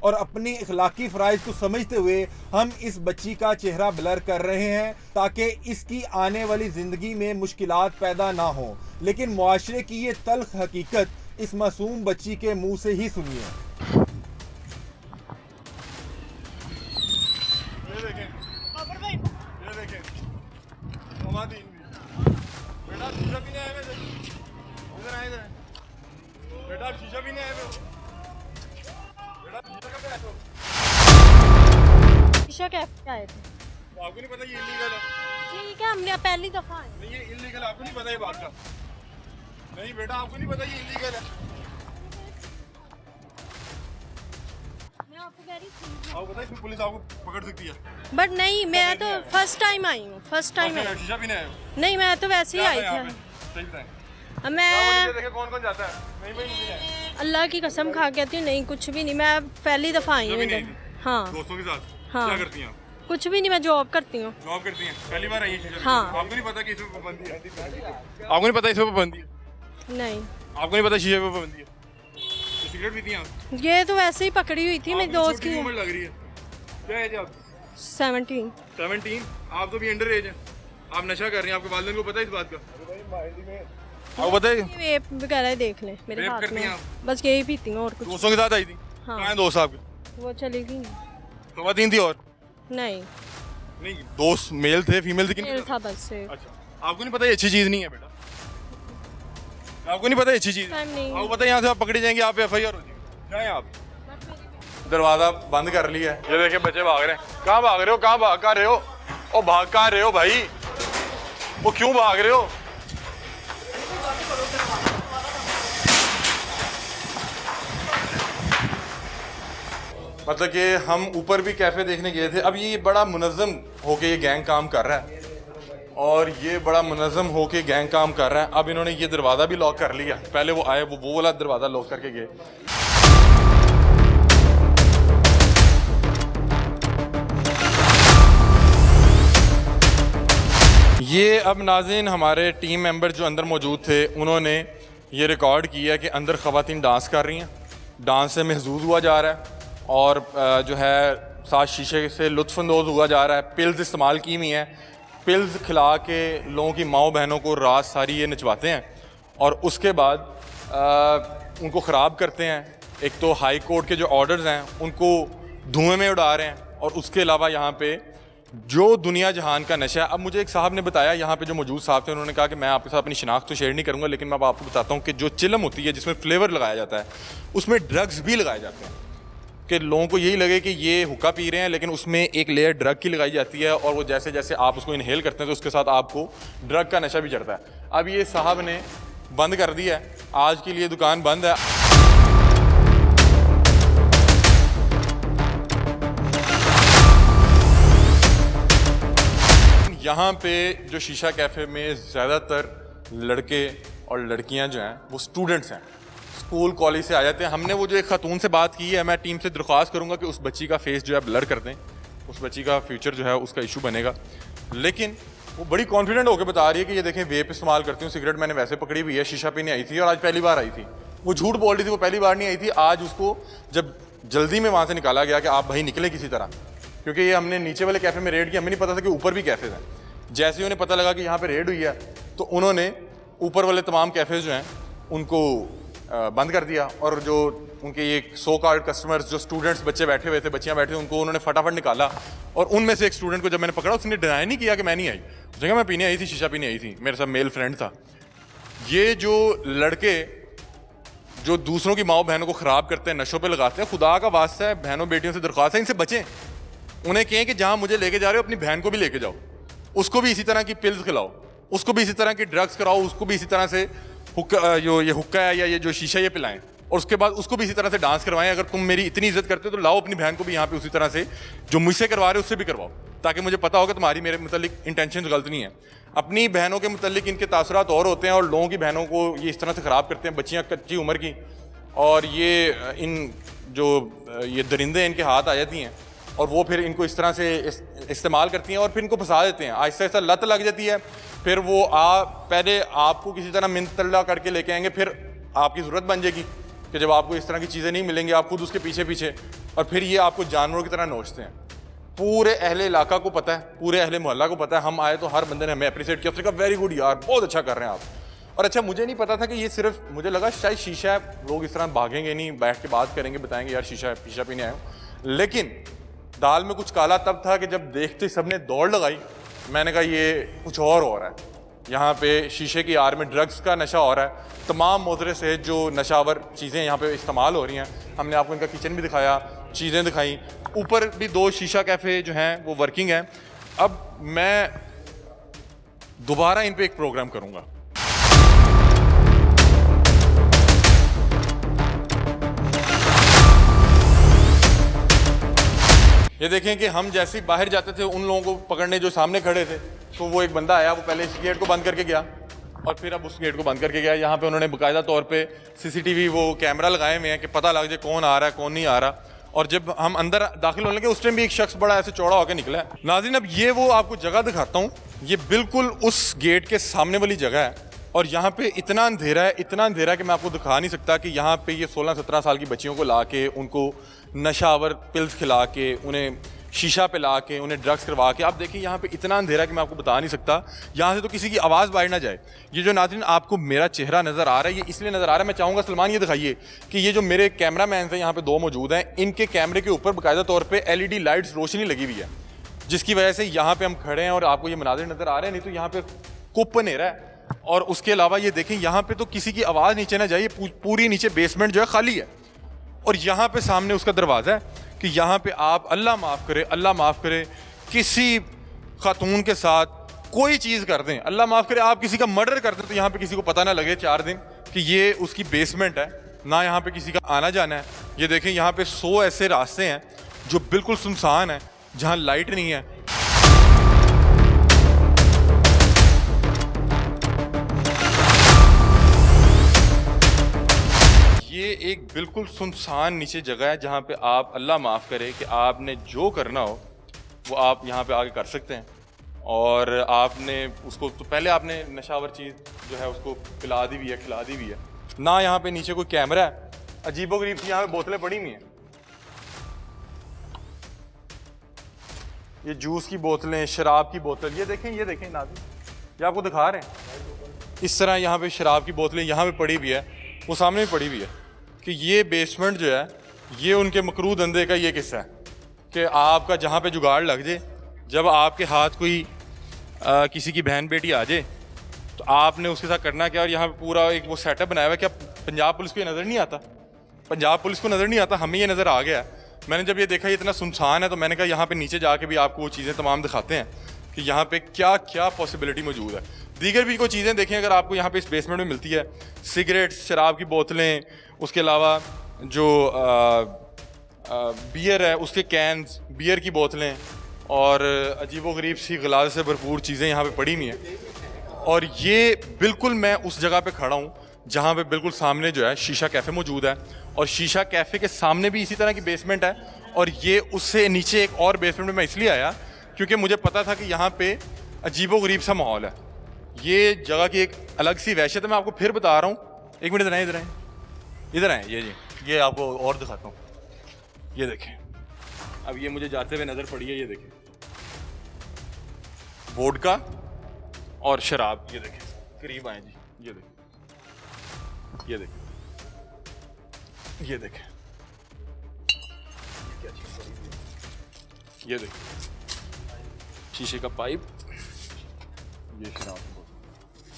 और अपनी इखलाकी फ़राइज़ को समझते हुए हम इस बच्ची का चेहरा ब्लर कर रहे हैं ताकि इसकी आने वाली ज़िंदगी में मुश्किलात पैदा ना हो। लेकिन मुआशरे की ये तल्ख हकीकत इस मासूम बच्ची के मुंह से ही सुनिए। बेटा शीशा पीने आए हो? शीशा कैफे आए थे। तो आपको नहीं पता ये इलीगल है? ठीक है, हमने पहली दफा आए। नहीं ये इलीगल, आपको नहीं पता ये बात का? नहीं बेटा आपको नहीं पता ये इलीगल है? मैं आपको कह रही थी। आपको पता है इसमें पुलिस आपको पकड़ सकती है? बट नहीं, मैं तो फर्स्ट टाइम आई हूँ। First time I. शीशा पीने आए हो? नहीं, मैं तो वैसे ही आई यहाँ पे? थी। सही बताएं। मैं देखे कौन कौन जाता है? नहीं भाई नहीं है। अल्लाह की कसम खा कहती हूँ, नहीं कुछ भी नहीं। मैं पहली दफा आई हूँ नहीं इधर। हाँ, दोस्तों के साथ हाँ। क्या करती हैं आप? कुछ भी नहीं, मैं जॉब करती हूँ। जॉब करती हैं? पहली बार आई है शीशा? हाँ। आपको नहीं पता कि इसमें पाबंदी है? आपको नहीं पता इसमें पाबंदी है? नहीं, आपको नहीं पता शीशे पे पाबंदी है? ये सिगरेट पीती हैं आप? ये तो वैसे ही पकड़ी हुई थी मेरी दोस्त की। उम्र लग रही है। क्या एज है आप? 17। 17? आप तो भी अंडर एज है। आप नशा कर रही हैं, आपके वालिदैन को पता है इस बात का? आपको पता है? वेप वगैरह देख ले मेरे वेप हाथ करती हैं में। आप? बस यही पीती हूँ और कुछ। दोस्तों के साथ आई थी? हाँ। कहाँ हैं दोस्त आपके? वो चली गई। खवातीन थी और? नहीं, नहीं दोस्त मेल थे फीमेल थे मेल था बस से। अच्छा आपको नहीं पता ये अच्छी चीज़ नहीं है बेटा? आपको नहीं पता ये अच्छी चीज़? नहीं। आपको पता है यहाँ से आप पकड़े जाएंगे, आप FIR हो जाएगी। जाएँ आप। दरवाज़ा बंद कर लिया है। ये देखिए बच्चे भाग रहे हैं। कहाँ भाग रहे हो? कहाँ भाग कर रहे हो? ओ भाग कहाँ रहे हो भाई? वो क्यों भाग रहे हो? मतलब कि हम ऊपर भी कैफ़े देखने गए थे। अब ये बड़ा मुनज़्ज़म होके ये गैंग काम कर रहा है और ये बड़ा मुनज़्ज़म होके गैंग काम कर रहा है। अब इन्होंने ये दरवाज़ा भी लॉक कर लिया। पहले वो आए वो वाला दरवाज़ा लॉक करके गए। ये अब नाज़रीन हमारे टीम मेंबर जो अंदर मौजूद थे उन्होंने ये रिकॉर्ड किया कि अंदर ख़वातीन डांस कर रही हैं, डांस से महजूज हुआ जा रहा है और जो है साथ शीशे से लुत्फ़अंदोज़ हुआ जा रहा है। पिल्स इस्तेमाल की हुई हैं, पिल्स खिला के लोगों की माओ बहनों को रात सारी ये नचवाते हैं और उसके बाद उनको ख़राब करते हैं। एक तो हाई कोर्ट के जो ऑर्डर्स हैं उनको धुएं में उड़ा रहे हैं और उसके अलावा यहाँ पे जो दुनिया जहान का नशा है। अब मुझे एक साहब ने बताया यहाँ पे जो मौजूद साहब थे, उन्होंने कहा कि मैं आपके साथ अपनी शिनाख्त तो शेयर नहीं करूँगा लेकिन मैं आपको बताता हूँ कि जो चिलम होती है जिसमें फ्लेवर लगाया जाता है उसमें ड्रग्स भी लगाए जाते हैं कि लोगों को यही लगे कि ये हुक्का पी रहे हैं लेकिन उसमें एक लेयर ड्रग की लगाई जाती है और वो जैसे जैसे आप उसको इनहेल करते हैं तो उसके साथ आपको ड्रग का नशा भी चढ़ता है। अब ये साहब ने बंद कर दिया है, आज के लिए दुकान बंद है। यहाँ पे जो शीशा कैफ़े में ज़्यादातर लड़के और लड़कियाँ जो हैं वो स्टूडेंट्स हैं, स्कूल कॉलेज से आ जाते हैं। हमने वो जो एक खातून से बात की है, मैं टीम से दरख्वास्त करूँगा कि उस बच्ची का फेस जो है ब्लर कर दें, उस बच्ची का फ्यूचर जो है उसका इशू बनेगा। लेकिन वो बड़ी कॉन्फिडेंट होकर बता रही है कि ये देखें वेप इस्तेमाल करती हूँ, सिगरेट मैंने वैसे पकड़ी हुई है, शीशा पीने आई थी और आज पहली बार आई थी। वो झूठ बोल रही थी, वो पहली बार नहीं आई थी। आज उसको जब जल्दी में वहाँ से निकाला गया कि आप भाई निकले किसी तरह, क्योंकि ये हमने नीचे वाले कैफ़े में रेड किया, हमें नहीं पता था कि ऊपर भी कैफ़े हैं। जैसे ही उन्हें पता लगा कि यहाँ पे रेड हुई है तो उन्होंने ऊपर वाले तमाम कैफ़े जो हैं उनको बंद कर दिया और जो उनके ये सो कॉल्ड कस्टमर्स जो स्टूडेंट्स बच्चे बैठे हुए थे, बच्चियाँ बैठे, उनको उन्होंने फटाफट निकाला। और उनमें से एक स्टूडेंट को जब मैंने पकड़ा उसने डिनाई नहीं किया कि मैं नहीं आई, उसने कहा मैं पीने आई थी, शीशा पीने आई थी, मेरे साथ मेल फ्रेंड था। ये जो लड़के जो दूसरों की माओ बहनों को ख़राब करते हैं, नशों पे लगाते हैं, खुदा का वास्ता है बहनों बेटियों से दरख्वास्त है इनसे बचें। उन्हें कहें कि जहाँ मुझे लेके जा रहे हो अपनी बहन को भी लेके जाओ, उसको भी इसी तरह की पिल्स खिलाओ, उसको भी इसी तरह की ड्रग्स कराओ, उसको भी इसी तरह से हुक्का जो ये हुक्का है या ये जो शीशा ये पिलाएं और उसके बाद उसको भी इसी तरह से डांस करवाएं। अगर तुम मेरी इतनी इज्जत करते हो तो लाओ अपनी बहन को भी यहाँ पे उसी तरह से जो मुझसे करवा रहे हो उससे भी करवाओ, ताकि मुझे पता होगा तुम्हारी मेरे मुतालिक इंटेंशन गलत नहीं है। अपनी बहनों के मुतालिक इनके तासुरात और होते हैं और लोगों की बहनों को ये इस तरह से ख़राब करते हैं, बच्चियाँ कच्ची उम्र की, और ये इन जो ये दरिंदे इनके हाथ आ जाती हैं और वो फिर इनको इस तरह से इस्तेमाल करती हैं और फिर इनको फंसा देते हैं। आहिस्ता आहिस्ता लत लग जाती है, फिर वो पहले आपको किसी तरह मिंतल्ला करके लेके आएंगे, फिर आपकी ज़रूरत बन जाएगी कि जब आपको इस तरह की चीज़ें नहीं मिलेंगी आप खुद उसके पीछे पीछे और फिर ये आपको जानवरों की तरह नोचते हैं। पूरे अहले इलाका को पता है, पूरे अहले मोहल्ला को पता है। हम आए तो हर बंदे ने हमें अप्रिशिएट किया, उसने कहा वेरी गुड यार, बहुत अच्छा कर रहे हैं आप। और अच्छा, मुझे नहीं पता था कि ये सिर्फ, मुझे लगा शायद शीशा है, लोग इस तरह भागेंगे नहीं, बैठ के बात करेंगे, बताएंगे यार शीशा पीने आए हो। लेकिन दाल में कुछ काला तब था कि जब देखते सबने दौड़ लगाई, मैंने कहा ये कुछ और हो रहा है। यहाँ पे शीशे की आड़ में ड्रग्स का नशा हो रहा है। तमाम मोजरे से जो नशावर चीज़ें यहाँ पे इस्तेमाल हो रही हैं, हमने आपको इनका किचन भी दिखाया, चीज़ें दिखाई। ऊपर भी 2 शीशा कैफ़े जो हैं वो वर्किंग हैं। अब मैं दोबारा इन पे एक प्रोग्राम करूँगा। ये देखें कि हम जैसे ही बाहर जाते थे उन लोगों को पकड़ने जो सामने खड़े थे, तो वो एक बंदा आया, वो पहले इस गेट को बंद करके गया और फिर अब उस गेट को बंद करके गया। यहाँ पे उन्होंने बाकायदा तौर पे सीसीटीवी वो कैमरा लगाए हुए हैं कि पता लग जाए कौन आ रहा है कौन नहीं आ रहा। और जब हम अंदर दाखिल होने लगे उस टाइम भी एक शख्स बड़ा ऐसे चौड़ा होकर निकला है। नाज़रीन, अब ये वो आपको जगह दिखाता हूँ, ये बिल्कुल उस गेट के सामने वाली जगह है और यहाँ पे इतना अंधेरा है, इतना अंधेरा कि मैं आपको दिखा नहीं सकता कि यहाँ पे ये 16-17 साल की बच्चियों को ला के उनको नशावर पिल्स खिला के, उन्हें शीशा पे ला के, उन्हें ड्रग्स करवा के, आप देखिए यहाँ पे इतना अंधेरा कि मैं आपको बता नहीं सकता। यहाँ से तो किसी की आवाज़ बाहर ना जाए। ये जो नाज़रीन आपको मेरा चेहरा नज़र आ रहा है, ये इसलिए नज़र आ रहा है, मैं चाहूँगा सलमान ये दिखाइए कि ये जो मेरे कैमरा मैन हैं यहाँ पे 2 मौजूद हैं, इनके कैमरे के ऊपर बाकायदा तौर पर LED लाइट्स रोशनी लगी हुई है, जिसकी वजह से यहाँ पर हम खड़े हैं और आपको ये मनाज़िर नज़र आ रहे हैं। नहीं तो यहाँ पर कुप नेरा है। और उसके अलावा ये देखें, यहाँ पे तो किसी की आवाज़ नीचे ना जाए, पूरी नीचे बेसमेंट जो है खाली है। और यहाँ पे सामने उसका दरवाज़ा है कि यहाँ पे आप अल्लाह माफ़ करे किसी खातून के साथ कोई चीज़ कर दें, अल्लाह माफ़ करे आप किसी का मर्डर कर दें, तो यहाँ पे किसी को पता ना लगे 4 दिन कि ये उसकी बेसमेंट है, ना यहाँ पे किसी का आना जाना है। ये देखें, यहाँ पे 100 ऐसे रास्ते हैं जो बिल्कुल सुनसान है, जहाँ लाइट नहीं है। ये एक बिल्कुल सुनसान नीचे जगह है जहाँ पे आप अल्लाह माफ़ करे कि आपने जो करना हो वो आप यहाँ पे आगे कर सकते हैं। और आपने उसको तो पहले आपने नशावर चीज़ जो है उसको पिला दी हुई है, खिला दी हुई है ना। यहाँ पे नीचे कोई कैमरा है, अजीबोगरीब सी यहाँ पे बोतलें पड़ी हुई हैं, ये जूस की बोतलें, शराब की बोतल, ये देखें नाज़रीन, ये आपको दिखा रहे हैं। इस तरह यहाँ पे शराब की बोतलें यहाँ पे पड़ी हुई है, वो सामने भी पड़ी हुई है। कि ये बेसमेंट जो है ये उनके मकरू धंधे का ये किस्सा है कि आपका जहाँ पे जुगाड़ लग जाए, जब आपके हाथ कोई किसी की बहन बेटी आ जाए तो आपने उसके साथ करना क्या। और यहाँ पे पूरा एक वो सेटअप बनाया हुआ है। क्या पंजाब पुलिस को ये नज़र नहीं आता? पंजाब पुलिस को नज़र नहीं आता, हमें ये नज़र आ गया। मैंने जब ये देखा ये इतना सुनसान है तो मैंने कहा यहाँ पे नीचे जाके भी आपको वो चीज़ें तमाम दिखाते हैं कि यहाँ पे क्या क्या पॉसिबिलिटी मौजूद है। दीगर भी कोई चीज़ें देखें अगर आपको यहाँ पे इस बेसमेंट में मिलती है, सिगरेट्स, शराब की बोतलें, उसके अलावा जो बियर है उसके कैंस, बियर की बोतलें और अजीबोगरीब सी गलाज से भरपूर चीज़ें यहाँ पे पड़ी हुई हैं। और ये बिल्कुल मैं उस जगह पे खड़ा हूँ जहाँ पे बिल्कुल सामने जो है शीशा कैफ़े मौजूद है और शीशा कैफ़े के सामने भी इसी तरह की बेसमेंट है। और ये उससे नीचे एक और बेसमेंट में मैं इसलिए आया क्योंकि मुझे पता था कि यहाँ पे अजीबोगरीब सा माहौल है, ये जगह की एक अलग सी वहशत है। मैं आपको फिर बता रहा हूँ, एक मिनट इधर आए ये जी, ये आपको और दिखाता हूँ। ये देखें, अब ये मुझे जाते हुए नज़र पड़ी है, ये देखें वोडका और शराब, ये देखें करीब आए जी, ये देखें ये देखें क्या चीज़ पड़ी हुई है, ये देखें शीशे का पाइप, ये शराब।